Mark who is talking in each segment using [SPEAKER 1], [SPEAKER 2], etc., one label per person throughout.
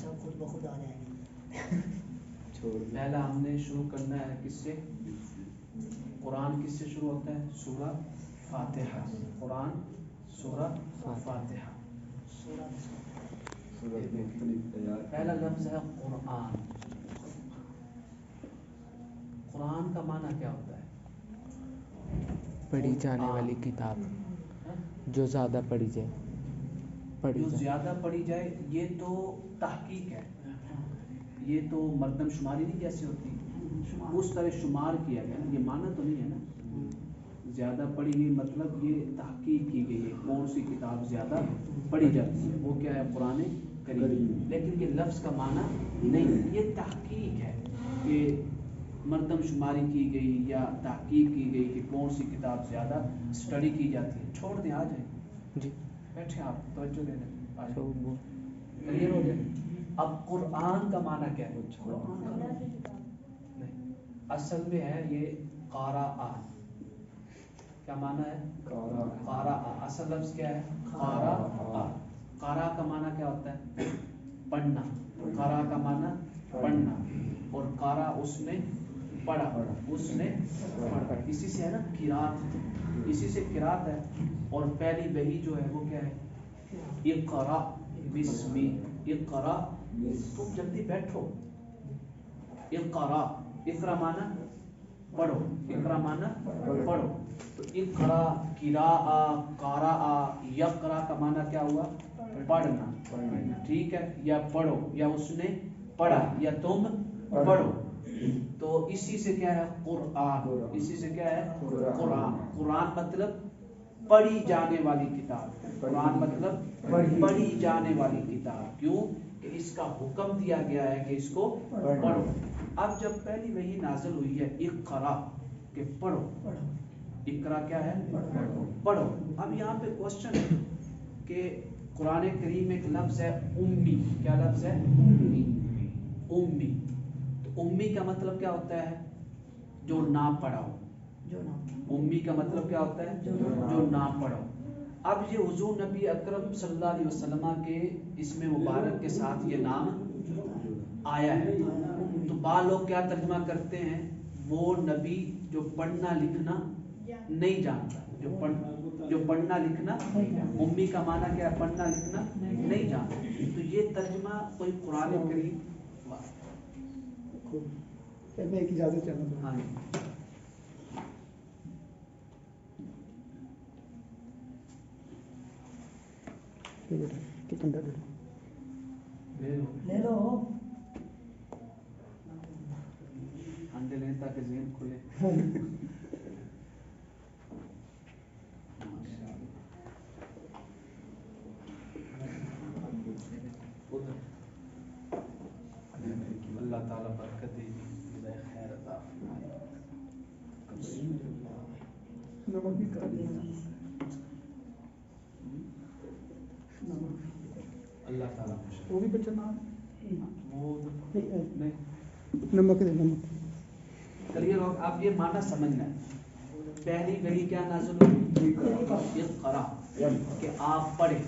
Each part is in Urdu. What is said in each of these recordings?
[SPEAKER 1] سب خود بخود آ جائیں گے.
[SPEAKER 2] پہلا ہم نے شروع کرنا ہے کس سے؟ قرآن کس سے شروع ہوتا ہے؟ سورہ فاتحہ. قرآن سورہ فاتحہ. پہلا لفظ ہے قرآن. قرآن کا معنی کیا ہوتا ہے؟
[SPEAKER 3] پڑھی جانے والی کتاب جو زیادہ پڑھی جائے.
[SPEAKER 2] جو زیادہ پڑھی جائے یہ تو تحقیق ہے. یہ تو مردم شماری نہیں جیسے ہوتی اس طرح شمار کیا گیا. یہ معنی تو نہیں ہے نا زیادہ پڑھی گئی مطلب یہ تحقیق کی گئی ہے کون سی کتاب زیادہ پڑھی جاتی ہے وہ کیا ہے؟ قرآن کریم. لیکن یہ لفظ کا معنی نہیں. یہ تحقیق ہے کہ مردم شماری کی گئی یا تحقیق کی گئی کہ کون سی کتاب زیادہ اسٹڈی کی جاتی ہے. چھوڑ دیں آ جائیں
[SPEAKER 3] جی
[SPEAKER 2] بیٹھے آپ توجہ دے دیں. کلیئر ہو گیا. اب قرآن کا معنی کیا ہے؟ نہیں اصل میں ہے یہ قارآ. کیا معنی ہے؟ قارآ. اصل لفظ کیا ہے؟ قارآ. قارآ کا معنی کیا ہوتا ہے؟ پڑھنا. قارآ کا معنی پڑھنا اور قارآ اس نے پڑھا. اس نے پڑھا اسی سے ہے نا قرات. اسی سے قرات ہے. اور پہلی وحی جو ہے وہ کیا ہے؟ اقرا بسمی. اقرا تم جلدی بیٹھو. اقرا. اقرا معنی پڑھو. اقرا معنی پڑھو. تو اقرا قراء قارآ یقرا کا معنی کیا ہوا؟ پڑھنا. ٹھیک ہے. یا پڑھو یا اس نے پڑھا یا تم پڑھو. تو اسی سے کیا ہے؟ قرآن. اسی سے کیا ہے؟ قرآن. قرآن مطلب پڑھی جانے والی کتاب. قرآن مطلب پڑھی جانے والی کتاب. کیوں کہ اس کا حکم دیا گیا ہے کہ اس کو پڑھو. اب جب پہلی وحی نازل ہوئی ہے اقرا کہ پڑھو. اقرا کیا ہے؟ پڑھو. اب یہاں پہ کوشچن ہے کہ قرآن کریم ایک لفظ ہے امی. کیا لفظ ہے؟ امی. تو امی کا مطلب کیا ہوتا ہے؟ جو نہ پڑھا ہو. امی کا مطلب کیا ہوتا ہے؟ جو نہ پڑھا ہو. اب یہ حضور نبی اکرم صلی اللہ علیہ وسلم کے اسم مبارک کے ساتھ یہ نام آیا ہے. تو بعض لوگ کیا ترجمہ کرتے ہیں؟ وہ نبی جو پڑھنا لکھنا نہیں جانتا. جو پڑھنا لکھنا. امی کا معنی کیا ہے؟ پڑھنا لکھنا نہیں جانتا. تو یہ ترجمہ کوئی قرآن کریم
[SPEAKER 1] اجازت چاہتا.
[SPEAKER 2] ہاں لے لو انڈے لیں تاکہ ذہن کھلے. اللہ تعالیٰ برکت دے گی خیر عطا فرمائے. اللہ تعالیٰ
[SPEAKER 1] وہ بھی بچنا
[SPEAKER 2] وہ نہیں
[SPEAKER 1] نمک.
[SPEAKER 2] کلیئر ہو. اب یہ معنی سمجھنا ہے. پہلی وحی کیا نازل ہوئی؟ اقرا کہ آپ پڑھیں.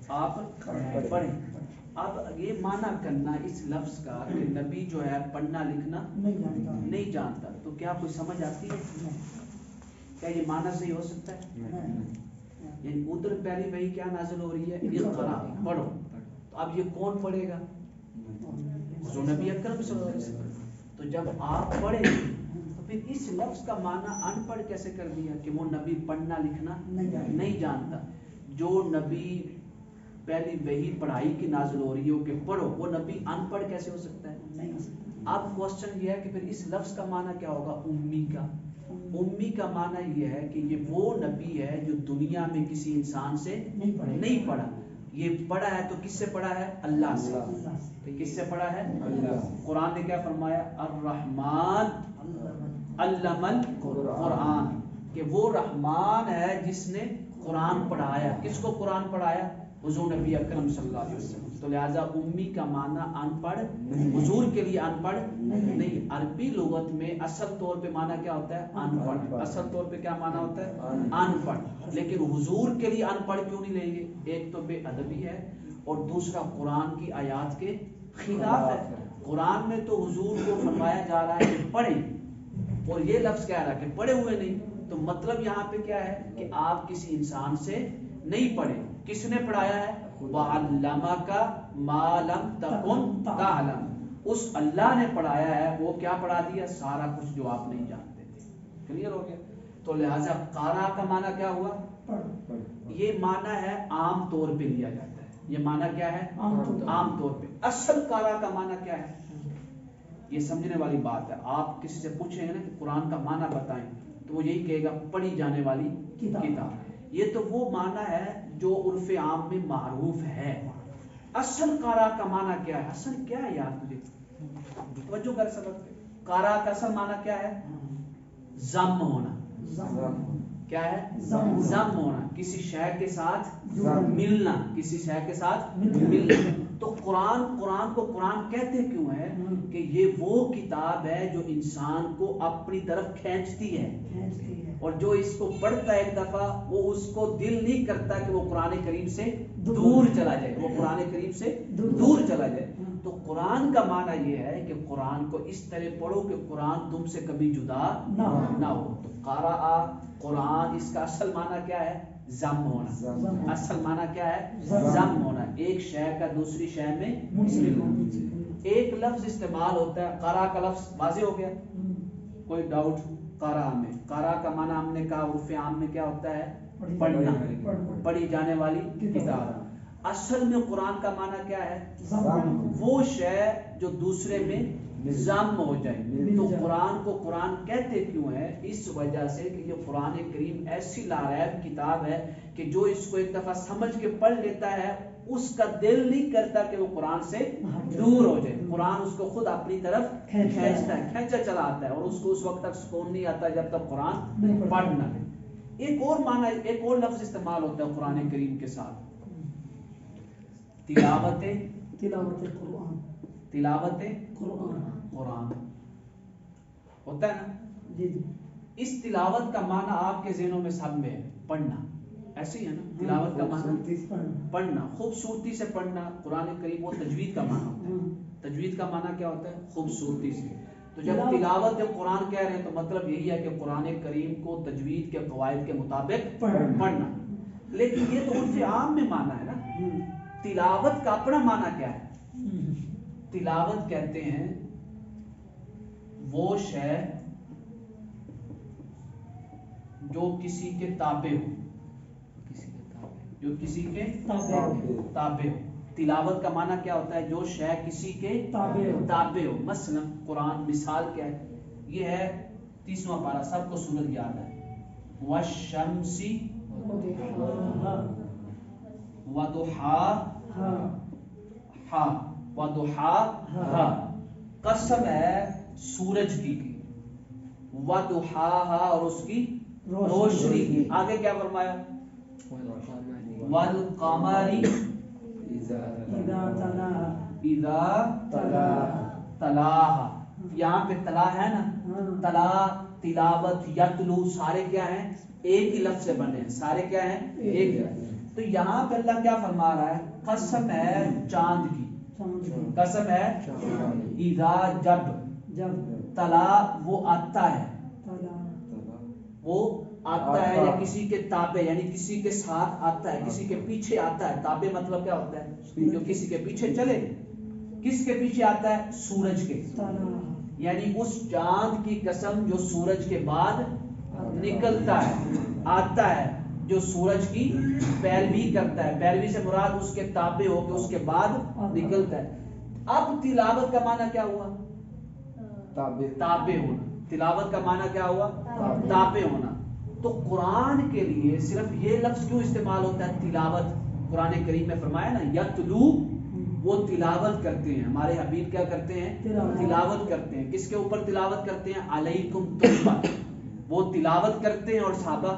[SPEAKER 2] آپ پڑھیں. اب یہ معنی کرنا اس لفظ کا کہ نبی جو ہے پڑھنا لکھنا نہیں جانتا. تو کیا کوئی سمجھ آتی ہے؟ کیا یہ معنی صحیح ہو سکتا ہے؟ یعنی ادھر پہلی وحی کیا نازل ہو رہی ہے؟ اقرا پڑھو. تو اب یہ کون پڑھے گا؟ جو نبی اکرم صلی اللہ علیہ وسلم. تو جب آپ پڑھیں تو پھر اس لفظ کا معنی ان پڑھ کیسے کر دیا کہ وہ نبی پڑھنا لکھنا نہیں جانتا. جو نبی پہلی وحی پڑھائی کی نازل ہو رہی ہو کہ پڑھو وہ نبی ان پڑھ کیسے ہو سکتا ہے؟ اب کوشچن یہ ہے کہ پھر اس لفظ کا معنی کیا ہوگا؟ امی کا. امی کا معنی یہ ہے کہ یہ وہ نبی ہے جو دنیا میں کسی انسان سے نہیں پڑھا. یہ پڑھا ہے تو کس سے پڑھا ہے؟ اللہ سے. کس سے پڑھا ہے؟ اللہ. قرآن نے کیا فرمایا؟ الرحمن علم القرآن کہ وہ رحمان ہے جس نے قرآن پڑھایا. کس کو قرآن پڑھایا؟ حضور نبی اکرم صلی اللہ علیہ وسلم. تو لہٰذا امی کا معنی ان پڑھ حضور کے لیے ان پڑھ نہیں. عربی لغت میں اصل طور پہ معنی کیا ہوتا ہے؟ ان پڑھ. اصل طور پہ کیا معنی ہوتا ہے؟ ان پڑھ. لیکن حضور کے لیے ان پڑھ کیوں نہیں لیں گے؟ ایک تو بے ادبی ہے اور دوسرا قرآن کی آیات کے خلاف ہے. قرآن میں تو حضور کو فرمایا جا رہا ہے کہ پڑھیں اور یہ لفظ کہہ رہا ہے کہ پڑھے ہوئے نہیں. تو مطلب یہاں پہ کیا ہے کہ آپ کسی انسان سے نہیں پڑھیں. کس نے پڑھایا ہے؟ وَعَلَّمَكَ مَا لَمْ تَكُنْ تَعْلَمْ. اس اللہ نے پڑھایا ہے. وہ کیا پڑھا دیا؟ سارا کچھ جو آپ نہیں جانتے تھے. کلیئر ہو گیا؟ تو لہٰذا قارا کا معنی کیا ہوا؟ یہ معنی ہے عام طور پہ لیا جاتا ہے. یہ معنی کیا ہے؟ عام طور پہ. اصل قارا کا معنی کیا ہے؟ یہ سمجھنے والی بات ہے. آپ کسی سے پوچھیں گے نا کہ قرآن کا معنی بتائیں تو وہ یہی کہے گا پڑھی جانے والی کتاب. یہ تو وہ معنی ہے جو عرف عام میں معروف ہے. اصل قارا کا معنی کیا ہے؟ اصل کیا ہے یار؟ تجھے توجہ کر سبق پہ. قارا کا اصل معنی کیا ہے؟ ضم ہونا. کیا ہے؟ ضم ہونا. کسی شے کے ساتھ ملنا. کسی شے کے ساتھ ملنا. تو قرآن کو قرآن کہتے کیوں ہے؟ کہ یہ وہ کتاب ہے جو انسان کو اپنی طرف کھینچتی ہے اور جو اس کو پڑھتا ہے ایک دفعہ وہ اس کو دل نہیں کرتا کہ وہ قرآن کریم سے دور چلا جائے. وہ قرآن کریم سے دور چلا جائے. تو قرآن کا معنی یہ ہے کہ قرآن کو اس طرح پڑھو کہ قرآن تم سے کبھی جدا نہ ہو. تو قارا قرآن اس کا اصل معنی کیا ہے؟ ضم ہونا. اصل معنی کیا ہے؟ ضم ہونا. ایک شے کا دوسری شے میں ملنا. ایک لفظ استعمال ہوتا ہے قارا کا لفظ. واضح ہو گیا؟ کوئی ڈاؤٹ؟ قارا میں قارا کا معنی ہم نے کہا عرف عام میں کیا ہوتا ہے؟ پڑھنا. پڑھی جانے والی کتاب. اصل میں قرآن کا معنی کیا ہے؟ وہ شے جو دوسرے میں ضم ہو جائے. تو قرآن کو قرآن کہتے کیوں ہے؟ اس وجہ سے کہ یہ قرآن کریم ایسی لاریب کتاب ہے کہ جو اس کو ایک دفعہ سمجھ کے پڑھ لیتا ہے اس کا دل نہیں کرتا کہ وہ قرآن سے دور ہو جائے. قرآن اس کو خود اپنی طرف کھینچتا ہے, کھینچا چلا آتا ہے, اور اس کو اس وقت تک سکون نہیں آتا جب تک قرآن پڑھ نہ لے. ایک اور معنی, ایک اور لفظ استعمال ہوتا ہے قرآن کریم کے ساتھ, تلاوت قرآن. تلاوت قرآن ہوتا ہے نا. اس تلاوت کا معنی آپ کے ذہنوں میں سب میں ہے پڑھنا, ایسے ہی ہے نا. تلاوت کا معنی پڑھنا, خوبصورتی سے پڑھنا. قرآن کریم وہ تجوید کا معنی ہوتا ہے. تجوید کا معنی کیا ہوتا ہے؟ خوبصورتی سے. تو جب تلاوت قرآن کہہ رہے ہیں تو مطلب یہی ہے کہ قرآن کریم کو تجوید کے قواعد کے مطابق پڑھنا. لیکن یہ تو عرف عام میں معنی ہے نا. تلاوت کا اپنا معنی کیا ہے؟ تلاوت کہتے ہیں وہ شے جو کسی کے تابع ہو, جو کسی کے تابع ہو. تلاوت کا معنی کیا ہوتا ہے؟ جو شے کسی کے تابع ہو. مثلا قرآن مثال کیا ہے؟ یہ ہے 30واں پارہ, سب کو سورت یاد ہے. والشمس وضحاہا, وضحاہا قسم ہے سورج کی, وضحاہا اور اس کی روشنی کی. آگے کیا فرمایا؟ والقمر اذا تلاہا. یہاں پہ تلا ہے نا, تلا, تلاوت, یتلو, سارے کیا ہیں؟ ایک ہی لفظ سے بنے ہیں. سارے کیا ہیں؟ ایک. تو یہاں پہ اللہ کیا فرما رہا ہے؟ قسم ہے چاند کی, قسم ہے اذا, جب, تلا وہ آتا ہے, وہ آتا ہے یا کسی کے تابع, یعنی کسی کے ساتھ آتا ہے, کسی کے پیچھے آتا ہے. تابع مطلب کیا ہوتا ہے؟ جو کسی کے پیچھے چلے. کس کے پیچھے آتا ہے؟ سورج کے. یعنی اس چاند کی قسم جو سورج کے بعد نکلتا ہے, آتا ہے, جو سورج کی پیروی کرتا ہے. پیروی سے مراد اس کے تابع ہو کے اس کے بعد نکلتا ہے. اب تلاوت کا معنی کیا ہوا؟ تابع ہونا. تلاوت کا معنی کیا ہوا؟ تابع ہونا. تو قرآن کے لیے صرف یہ لفظ کیوں استعمال ہوتا ہے تلاوت؟ قرآن کریم میں فرمایا نا یتلو, وہ تلاوت کرتے ہیں. ہمارے حبیب کیا کرتے ہیں؟ تلاوت کرتے ہیں. کس کے اوپر تلاوت کرتے ہیں؟ علیکم تم پر. وہ تلاوت کرتے ہیں اور صحابہ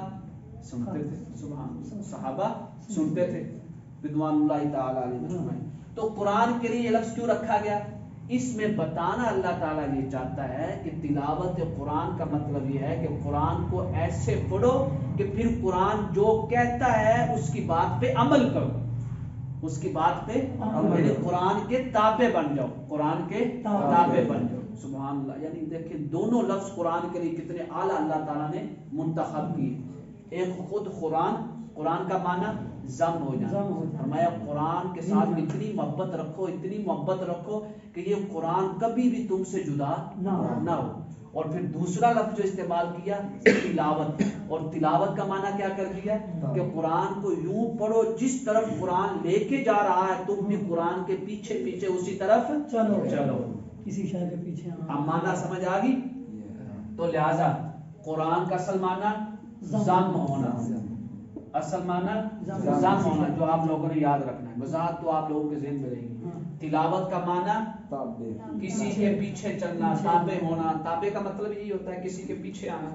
[SPEAKER 2] سنتے تھے. سبحان, صحابہ سنتے تھے رضوان اللہ تعالی علیہ. تو قرآن کے لیے یہ لفظ کیوں رکھا گیا؟ اس میں بتانا اللہ تعالیٰ یہ چاہتا ہے کہ تلاوت قرآن کا مطلب یہ ہے کہ قرآن کو ایسے پڑھو کہ پھر قرآن جو کہتا ہے اس کی بات پہ عمل کرو. اس کی بات پہ یعنی قرآن کے تابع بن جاؤ، قرآن کے تابع بن جاؤ. سبحان اللہ. یعنی دیکھیں دونوں لفظ قرآن کے لیے کتنے اعلیٰ اللہ تعالیٰ نے منتخب کیے. ایک خود قرآن کا معنی ضم ہو جانا. فرمایا قرآن کے ساتھ اتنی محبت رکھو، اتنی محبت رکھو کہ یہ قرآن کبھی بھی تم سے جدا نہ ہو. اور پھر دوسرا لفظ جو استعمال کیا تلاوت، اور تلاوت کا معنی کیا کر دیا کہ قرآن کو یوں پڑھو جس طرف قرآن لے کے جا رہا ہے تم بھی قرآن کے پیچھے پیچھے اسی طرف چلو.
[SPEAKER 1] کسی شے کے پیچھے.
[SPEAKER 2] اب معنی سمجھ آ گئی. تو لہذا قرآن کا اصل معنی ضم ہونا، اصل معنی ضم ہونا، جو آپ لوگوں نے یاد رکھنا ہے. وضاحت تو آپ لوگوں کے ذہن میں رہے گی. تلاوت کا معنی کسی کے پیچھے چلنا، تابع ہونا. تابع کا مطلب یہی ہوتا ہے کسی کے پیچھے آنا،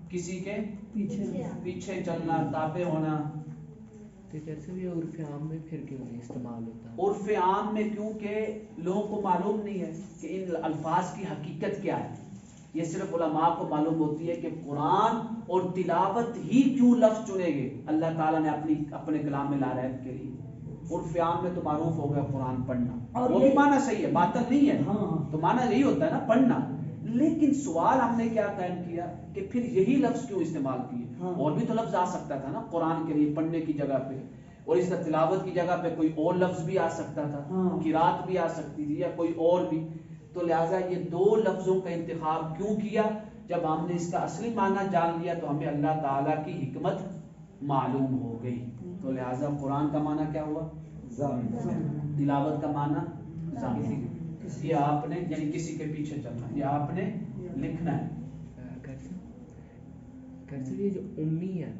[SPEAKER 2] کسی کے پیچھے چلنا، تابع ہونا.
[SPEAKER 3] تو جیسے بھی عرف عام میں پھر کیوں نہیں استعمال ہوتا؟
[SPEAKER 2] عرف عام میں کیونکہ لوگوں کو معلوم نہیں ہے کہ ان الفاظ کی حقیقت کیا ہے. یہ صرف علماء کو معلوم ہوتی ہے کہ قرآن اور تلاوت ہی کیوں لفظ چنے گے اللہ تعالیٰ نے اپنے کلام میں لا رہے کے لیے. عرف عام میں تو معروف ہو گیا قرآن پڑھنا، وہ بھی معنی صحیح ہے، باطل نہیں ہے، تو معنی یہی ہوتا ہے نا پڑھنا. لیکن سوال ہم نے کیا قائم کیا کہ پھر یہی لفظ کیوں استعمال کیے؟ اور بھی تو لفظ آ سکتا تھا نا قرآن کے لیے پڑھنے کی جگہ پہ، اور اس طرح تلاوت کی جگہ پہ کوئی اور لفظ بھی آ سکتا تھا، قرات بھی آ سکتی تھی یا کوئی اور بھی. تو لہٰذا یہ دو لفظوں کا انتخاب کیوں کیا؟ جب ہم نے اس کا اصلی معنی جان لیا تو ہمیں اللہ تعالیٰ کی حکمت معلوم ہو گئی. تو لہٰذا قرآن کا معنی کیا ہوا؟ تلاوت کا معنی ضم. یہ آپ نے یعنی کسی کے پیچھے چلنا، یہ آپ نے لکھنا ہے.
[SPEAKER 3] یہ جو امی ہے،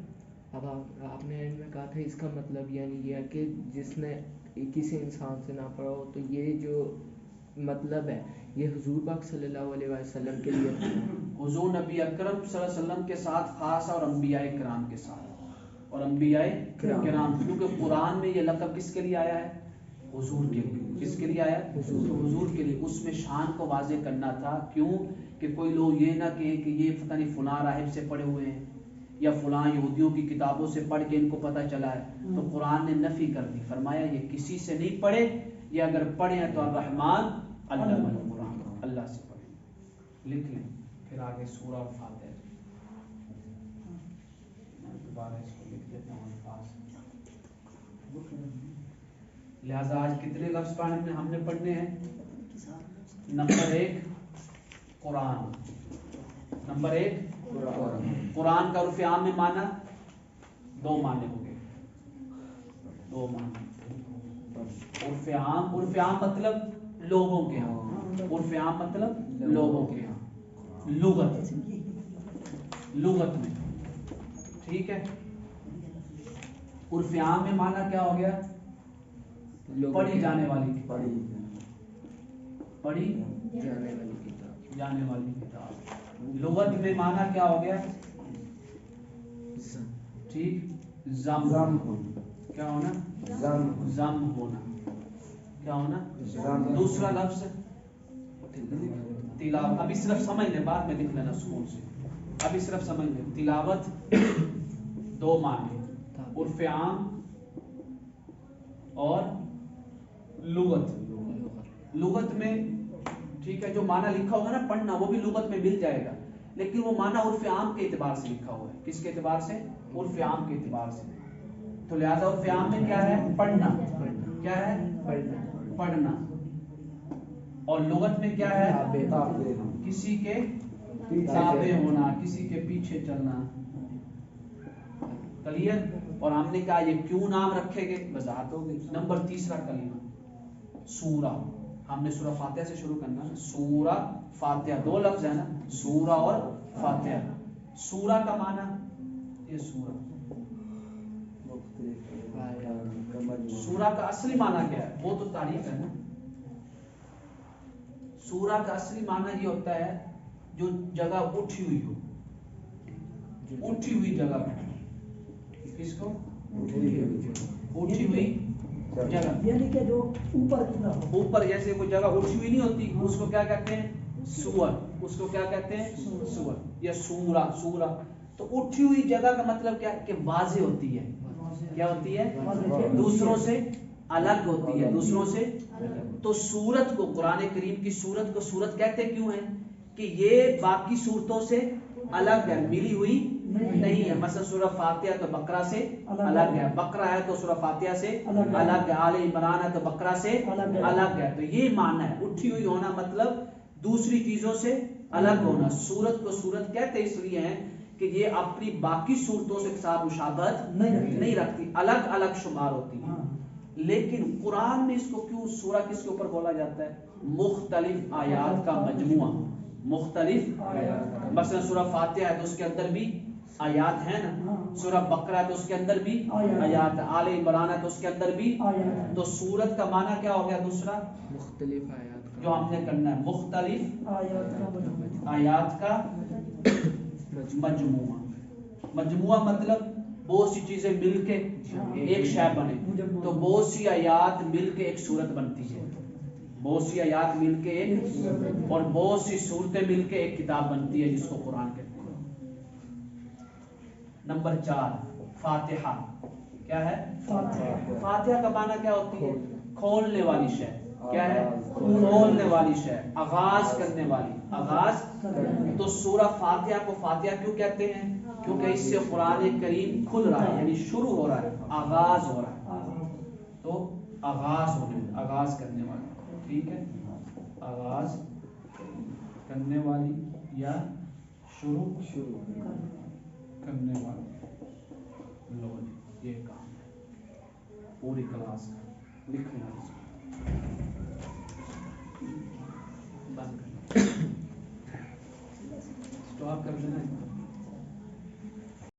[SPEAKER 3] اب آپ نے اینڈ میں کہا تھا اس کا مطلب یعنی یہ ہے کہ جس نے کسی انسان سے نہ پڑھا ہو، تو یہ جو مطلب ہے یہ حضور پاک صلی اللہ علیہ وسلم کے لیے
[SPEAKER 2] حضور نبی اکرم صلی اللہ علیہ وسلم کے ساتھ خاص اور انبیاء کرام کے ساتھ، اور انبیاء کرام، کیونکہ قرآن میں یہ لقب کس کے لیے آیا ہے؟ حضور کے لیے. کس کے لیے آیا؟ حضور کے لیے. اس میں شان کو واضح کرنا تھا. کیوں کہ کوئی لوگ یہ نہ کہیں کہ یہ پتہ نہیں فلاں راہب سے پڑھے ہوئے ہیں یا فلاں یہودیوں کی کتابوں سے پڑھ کے ان کو پتہ چلا ہے. تو قرآن نے نفی کر دی، فرمایا یہ کسی سے نہیں پڑھے، یہ اگر پڑھے ہیں تو الرحمن علم القرآن، اللہ سے پڑھے. لکھ لیں پھر آگے سورہ اور فاتحہ. دوبارہ اس کو لکھ دیتا ہوں الفاظ. لہذا آج کتنے لفظ ہم نے پڑھنے ہیں؟ نمبر 1 قرآن. نمبر 1 قرآن کا عرف عام میں معنی 2 معنی ہو گئے. 2 معنی. عرف عام مطلب لوگوں کے ہاں، عرف عام مطلب لوگوں کے ہاں. لغت میں ٹھیک ہے. عرف عام میں معنی کیا ہو گیا؟ پڑھی جانے والی کتاب، پڑھی جانے والی کتاب. لغت میں معنی کیا ہو گیا؟ ٹھیک، ضم کیا ہونا؟ ضم ہونا. کیا ہونا؟ دوسرا لفظ تلاوت. ابھی صرف سمجھ لیں، بعد میں لکھ لینا سکون سے. ابھی صرف سمجھ لیں تلاوت 2 معنی، عرف عام اور لغت. لغت میں ٹھیک ہے جو معنی لکھا ہوگا نا پڑھنا، وہ بھی لغت میں مل جائے گا، لیکن وہ معنی عرف عام کے اعتبار سے لکھا ہوا ہے. کس کے اعتبار سے؟ عرف عام کے اعتبار سے. تو لہذا عرف عام میں کیا ہے؟ پڑھنا. کیا ہے؟ پڑھنا. اور لغت میں کیا ہے؟ کسی کے تابع ہونا، کسی کے پیچھے چلنا. کلیئر. اور ہم نے کہا یہ کیوں نام رکھے گئے، وضاحت ہو گئی. نمبر 3 کلمہ سورہ. ہم نے سورہ فاتحہ سے شروع کرنا. سورہ فاتحہ 2 لفظ ہے نا، سورہ اور فاتحہ. سورہ کا معنی یہ سورہ. سورہ کا اصلی معنی کیا ہے؟ وہ تو تعریف ہے نا. سورہ کا اصلی معنی یہ ہوتا ہے جو جگہ اٹھی ہوئی ہو، اٹھی ہوئی جگہ. کس کو؟ اٹھی ہوئی جگہ،
[SPEAKER 1] یعنی کہ جو
[SPEAKER 2] اوپر جیسے کوئی جگہ اٹھی ہوئی نہیں ہوتی، اس کو کیا کہتے ہیں؟ سور. اس کو کیا کہتے ہیں؟ سور یا سورہ. سورہ تو اٹھی ہوئی جگہ کا مطلب کیا ہے کہ واضح ہوتی ہے. کیا ہوتی ہے؟ دوسروں سے الگ ہوتی ہے دوسروں سے. تو سورت کو قرآن کریم کی سورت کو سورت کہتے کیوں ہیں کہ یہ باقی صورتوں سے الگ ہے, ملی ہوئی نہیں ہے. مثلا سورہ فاتحہ تو بقرہ سے الگ ہے, بقرہ ہے تو سورہ فاتحہ سے الگ ہے, آل عمران ہے تو بقرہ سے الگ ہے. تو یہ معنی ہے اٹھی ہوئی ہونا مطلب دوسری چیزوں سے الگ ہونا. سورت کو سورت کہتے اس لیے ہیں کہ یہ اپنی باقی صورتوں سے ساتھ مشابہت نہیں رکھتی, الگ الگ شمار ہوتی ہے. لیکن قرآن میں اس کو کیوں سورہ کس کے اوپر بولا جاتا ہے؟ مختلف آیات کا مجموعہ, مختلف مثلا سورہ فاتحہ ہے تو اس کے اندر بھی آیات ہیں نا, سورہ بقرہ ہے تو اس کے اندر بھی آیات ہے, آل عمران ہے تو اس کے اندر بھی. تو سورت کا معنی کیا ہو گیا دوسرا؟
[SPEAKER 3] مختلف آیات کا
[SPEAKER 2] جو ہم نے کرنا ہے مختلف آیات کا مجموعہ. مجموعہ مطلب بہت سی چیزیں مل کے ایک شے بنے. تو بہت سی آیات مل کے ایک سورت بنتی ہے, بہت سی آیات مل کے ایک, اور بہت سی صورتیں مل کے ایک کتاب بنتی ہے جس کو قرآن کہتے ہیں. نمبر 4 فاتحہ. کیا ہے فاتحہ کا معنی کیا ہوتی ہے؟ کھولنے والی شے. کیا ہے؟ کھولنے والی شے, آغاز کرنے والی, آغاز. تو سورہ فاتحہ کو فاتحہ کیوں کہتے ہیں؟ کیونکہ اس سے قرآن کریم کھل رہا ہے, یعنی شروع ہو رہا ہے, آغاز ہو رہا ہے. تو آغاز ہونے, آغاز کرنے والی, ٹھیک ہے, آغاز کرنے والی یا شروع کرنے والی. لو جی یہ کام ہے پوری کلاس کا, لکھنا بند.